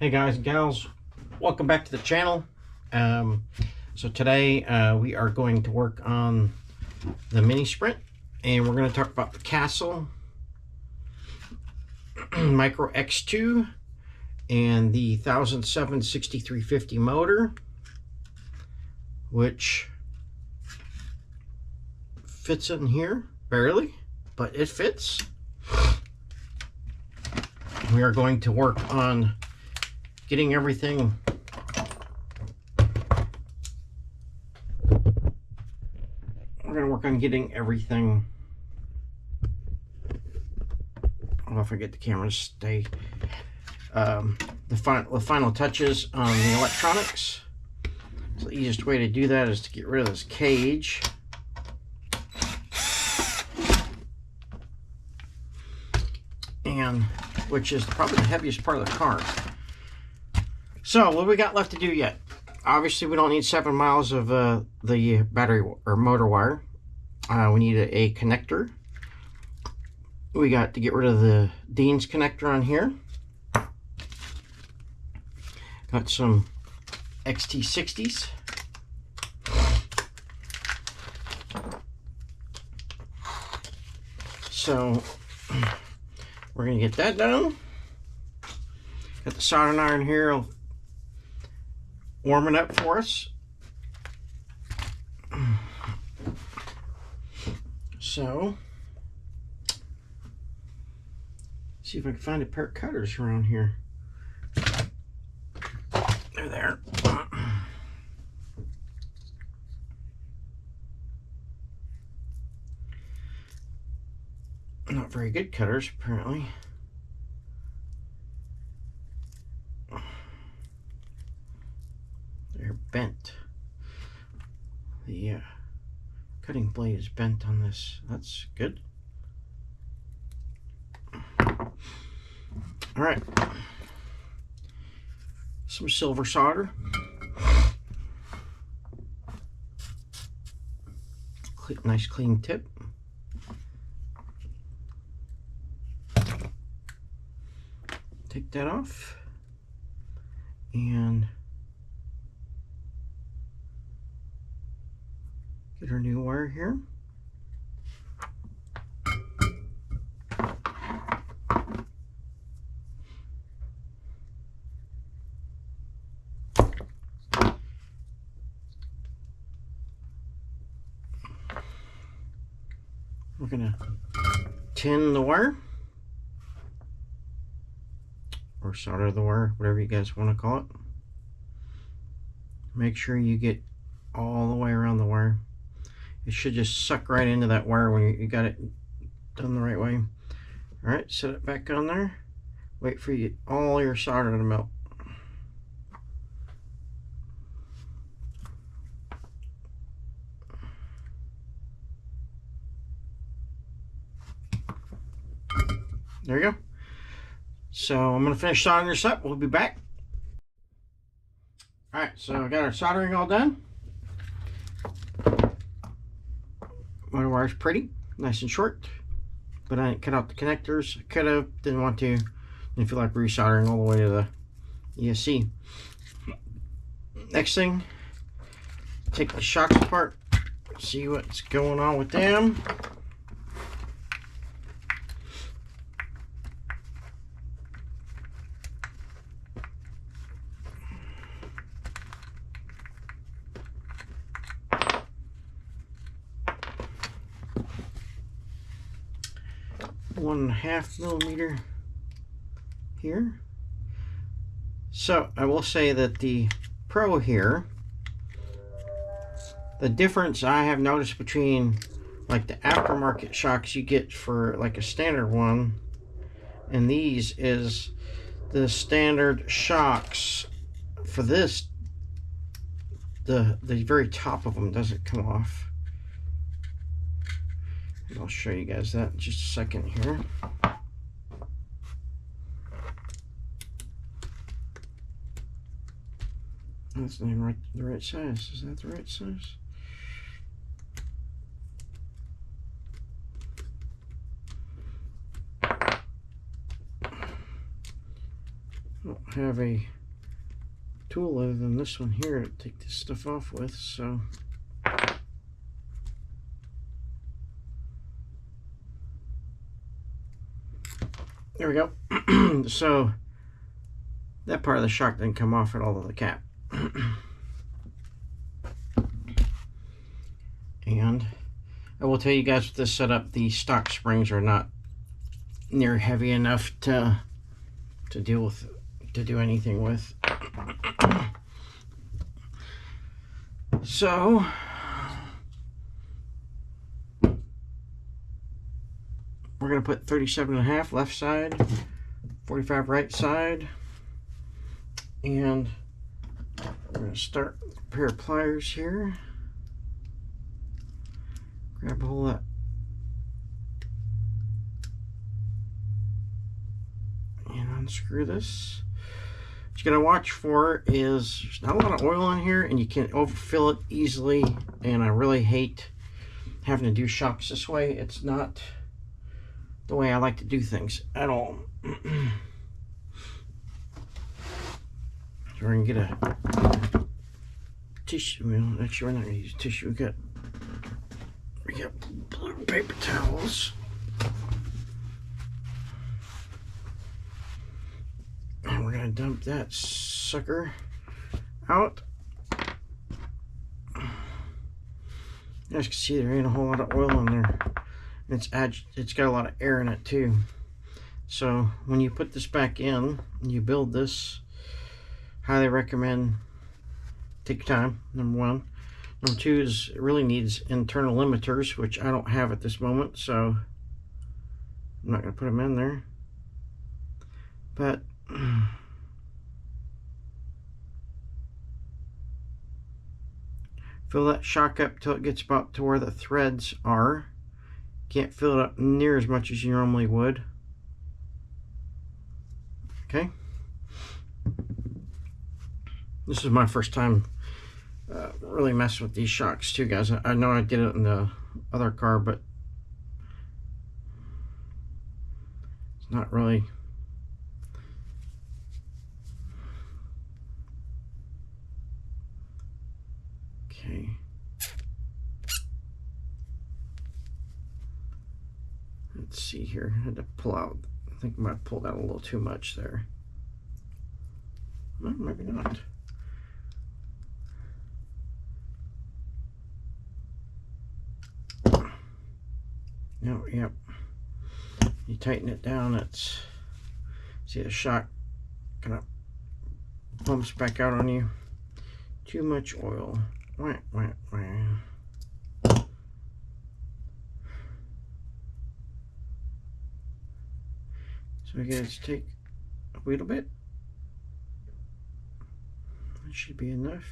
Hey guys and gals, welcome back to the channel. So today we are going to work on the mini sprint, and we're going to talk about the Castle Micro X2 and the 1007 6350 motor, which fits in here barely, but it fits. We are going to work on getting everything I'll forget the camera to stay. The final touches on the electronics. So the easiest way to do that is to get rid of this cage. And which is probably the heaviest part of the car. So what do we got left to do yet? Obviously we don't need 7 miles of the battery or motor wire. We need a connector. We got to get rid of the Dean's connector on here. Got some XT60s. So we're gonna get that done. Got the soldering iron here warming up for us. So see if I can find a pair of cutters around here. They're there. Not very good cutters, apparently. They're bent. The cutting blade is bent on this. That's good. All right. Some silver solder. Nice clean tip. Take that off. And get our new wire here. We're gonna tin the wire, or solder the wire, whatever you guys want to call it. Make sure you get all the way around the wire. It should just suck right into that wire when you got it done the right way. All right, set it back on there. Wait for all your solder to melt. There you go. So I'm going to finish soldering this up. We'll be back. All right, so I got our soldering all done. Motor wire's pretty, nice and short, but I didn't cut out the connectors. I could have, didn't want to. Didn't feel like resoldering all the way to the ESC. Next thing, take the shocks apart, see what's going on with them. One 1.5 millimeter here. So I will say that the Pro here, the difference I have noticed between like the aftermarket shocks you get for like a standard one and these is the standard shocks for this, the very top of them doesn't come off. I'll show you guys that in just a second here. That's not even the right size. Is that the right size? Oh, have a tool other than this one here to take this stuff off with, so there we go. So that part of the shock didn't come off at all of the cap. And I will tell you guys, with this setup, the stock springs are not near heavy enough to deal with, to do anything with. So we're going to put 37.5 left side, 45 right side, and we're going to start with a pair of pliers here. Grab a hold of that and unscrew this. What you gotta watch for is there's not a lot of oil in here, and you can overfill it easily, and I really hate having to do shocks this way. It's not the way I like to do things at all. So we're gonna get a tissue. Well, actually, we're not gonna use tissue. We got blue paper towels. And we're gonna dump that sucker out. As you can see, there ain't a whole lot of oil in there. It's got a lot of air in it too. So when you put this back in and you build this, highly recommend take your time, number one. Number two is it really needs internal limiters, which I don't have at this moment, so I'm not going to put them in there. But fill that shock up till it gets about to where the threads are. Can't fill it up near as much as you normally would. Okay. This is my first time really messing with these shocks too, guys. I know I did it in the other car, but it's not really. Okay. Let's see here. I had to pull out. I think I might have pulled out a little too much there. No, maybe not. No, yep. You tighten it down, it's, see the shock kind of bumps back out on you. Too much oil. Wah, wah, wah. So we gotta take a little bit. That should be enough.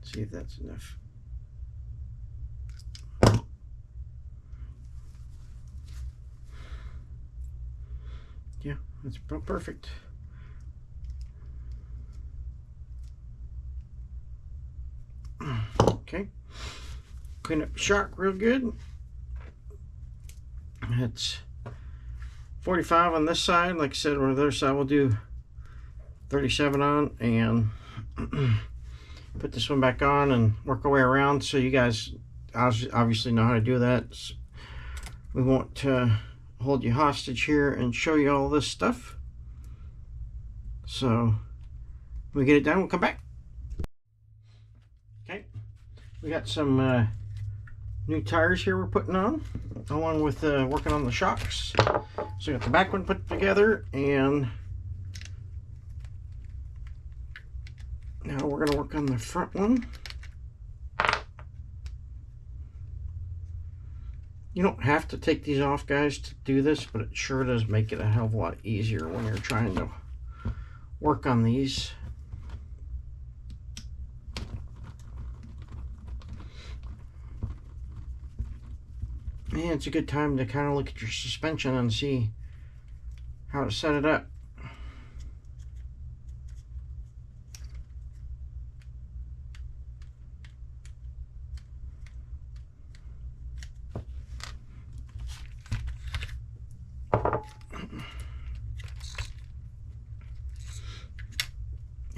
See if that's enough. Yeah, that's perfect. Okay, clean up the shock real good. It's 45 on this side. Like I said, on the other side we'll do 37 on, and put this one back on and work our way around, so you guys obviously know how to do that. We won't hold you hostage here and show you all this stuff. So when we get it done, we'll come back. Okay, we got some new tires here we're putting on, along with working on the shocks. So we got the back one put together, and now we're going to work on the front one. You don't have to take these off, guys, to do this, but it sure does make it a hell of a lot easier when you're trying to work on these. And it's a good time to kind of look at your suspension and see how to set it up.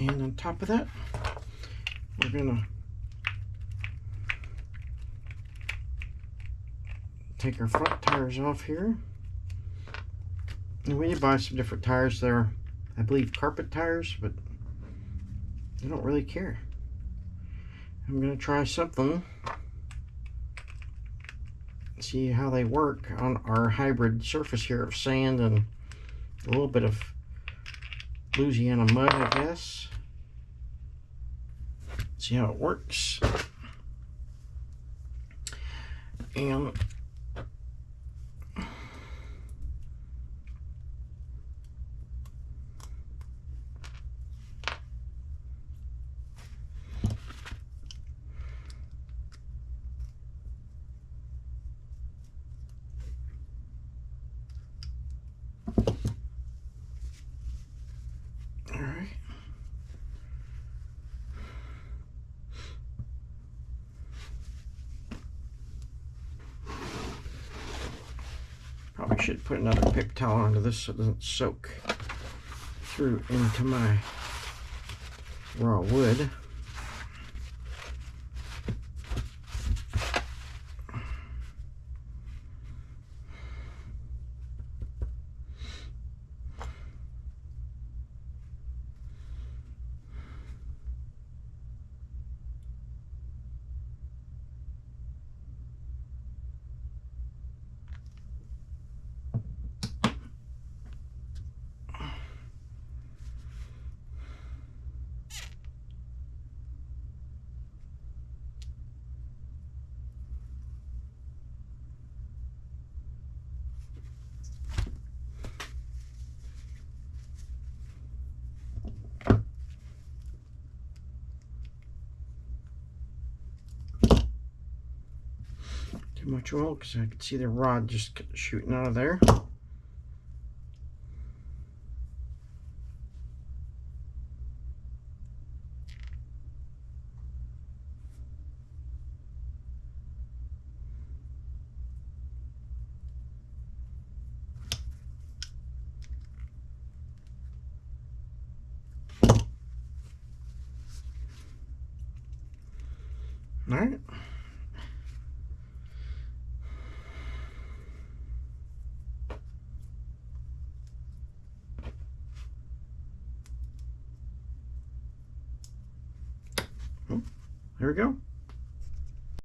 And on top of that, we're gonna take our front tires off here. And we did buy some different tires there. I believe carpet tires, but I don't really care. I'm gonna try something. See how they work on our hybrid surface here of sand and a little bit of Louisiana mud, I guess. See how it works. And all right. Probably should put another paper towel onto this so it doesn't soak through into my raw wood. Too much oil because I can see the rod just shooting out of there. All right. Oh, there we go.